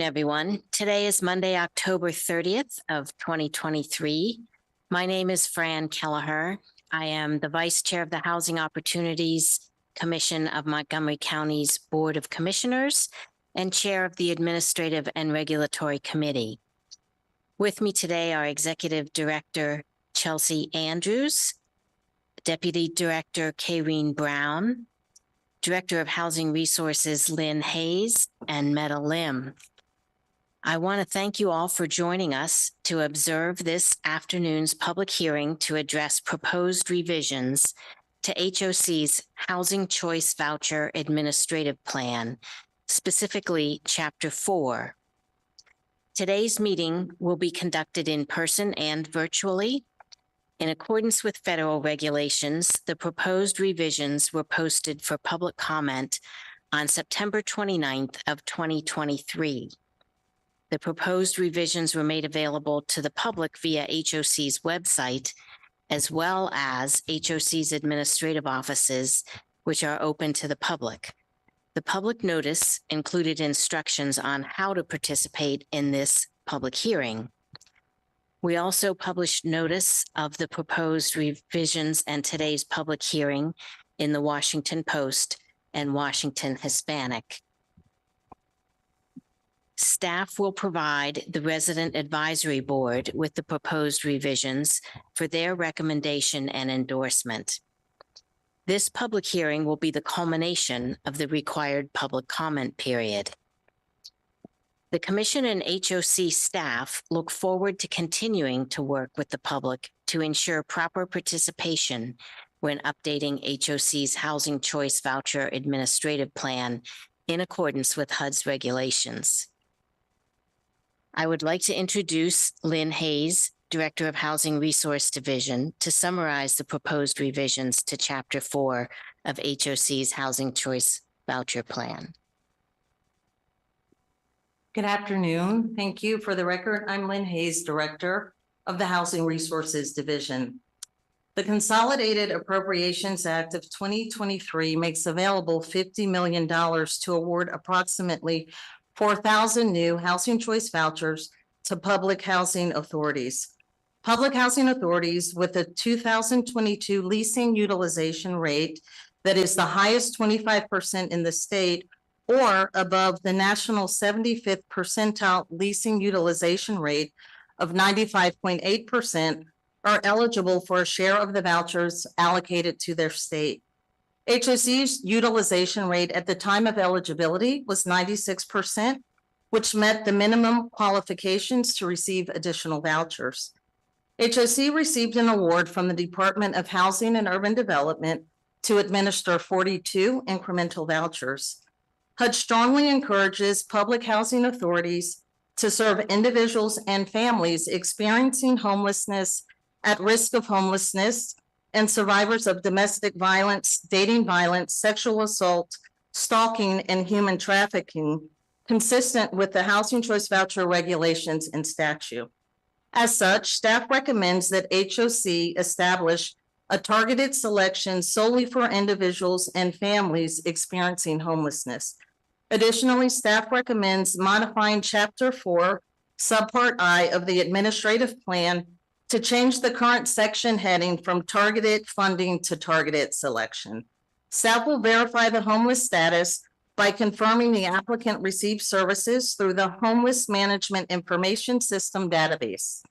Everyone. Today is Monday, October 30th of 2023. My name is Fran Kelleher. I am the Vice Chair of the Housing Opportunities Commission of Montgomery County's Board of Commissioners and Chair of the Administrative and Regulatory Committee. With me today are Executive Director Chelsea Andrews, Deputy Director Kayreen Brown, Director of Housing Resources Lynn Hayes, and Meta Lim. I want to thank you all for joining us to observe this afternoon's public hearing to address proposed revisions to HOC's Housing Choice Voucher Administrative Plan, specifically Chapter 4. Today's meeting will be conducted in person and virtually. In accordance with federal regulations, the proposed revisions were posted for public comment on September 29th of 2023. The proposed revisions were made available to the public via HOC's website, as well as HOC's administrative offices, which are open to the public. The public notice included instructions on how to participate in this public hearing. We also published notice of the proposed revisions and today's public hearing in the Washington Post and Washington Hispanic. Staff will provide the Resident Advisory Board with the proposed revisions for their recommendation and endorsement. This public hearing will be the culmination of the required public comment period. The Commission and HOC staff look forward to continuing to work with the public to ensure proper participation when updating HOC's Housing Choice Voucher Administrative Plan in accordance with HUD's regulations. I would like to introduce Lynn Hayes, Director of Housing Resource Division, to summarize the proposed revisions to Chapter 4 of HOC's Housing Choice Voucher Plan. Good afternoon. Thank you. For the record, I'm Lynn Hayes, Director of the Housing Resources Division. The Consolidated Appropriations Act of 2023 makes available $50 million to award approximately 4,000 new housing choice vouchers to public housing authorities. Public housing authorities with a 2022 leasing utilization rate that is the highest 25% in the state or above the national 75th percentile leasing utilization rate of 95.8% are eligible for a share of the vouchers allocated to their state. HOC's utilization rate at the time of eligibility was 96%, which met the minimum qualifications to receive additional vouchers. HOC received an award from the Department of Housing and Urban Development to administer 42 incremental vouchers. HUD strongly encourages public housing authorities to serve individuals and families experiencing homelessness, at risk of homelessness, and survivors of domestic violence, dating violence, sexual assault, stalking, and human trafficking, consistent with the Housing Choice Voucher regulations and statute. As such, staff recommends that HOC establish a targeted selection solely for individuals and families experiencing homelessness. Additionally, staff recommends modifying Chapter 4, Subpart I of the Administrative Plan to change the current section heading from targeted funding to targeted selection. Staff will verify the homeless status by confirming the applicant received services through the Homeless Management Information System database.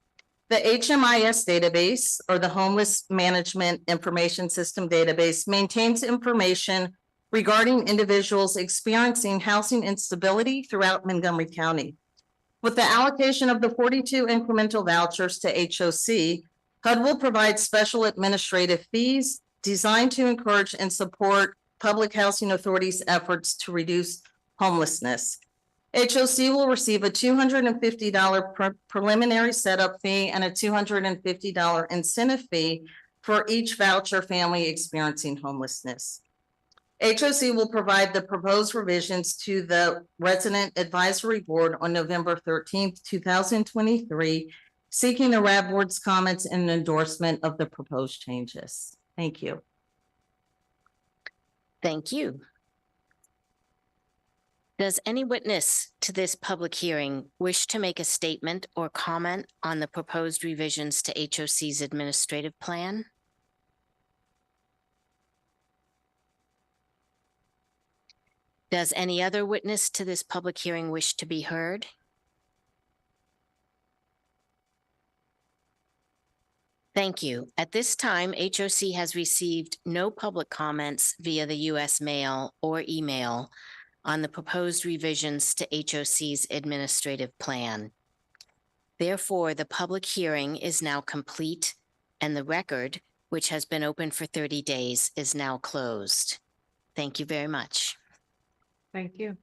The HMIS database, or the Homeless Management Information System database, maintains information regarding individuals experiencing housing instability throughout Montgomery County. With the allocation of the 42 incremental vouchers to HOC, HUD will provide special administrative fees designed to encourage and support public housing authorities' efforts to reduce homelessness. HOC will receive a $250 preliminary setup fee and a $250 incentive fee for each voucher family experiencing homelessness. HOC will provide the proposed revisions to the Resident Advisory Board on November 13th, 2023, seeking the RAB Board's comments and endorsement of the proposed changes. Thank you. Thank you. Does any witness to this public hearing wish to make a statement or comment on the proposed revisions to HOC's administrative plan? Does any other witness to this public hearing wish to be heard? Thank you. At this time, HOC has received no public comments via the US mail or email on the proposed revisions to HOC's administrative plan. Therefore, the public hearing is now complete and the record, which has been open for 30 days, is now closed. Thank you very much. Thank you.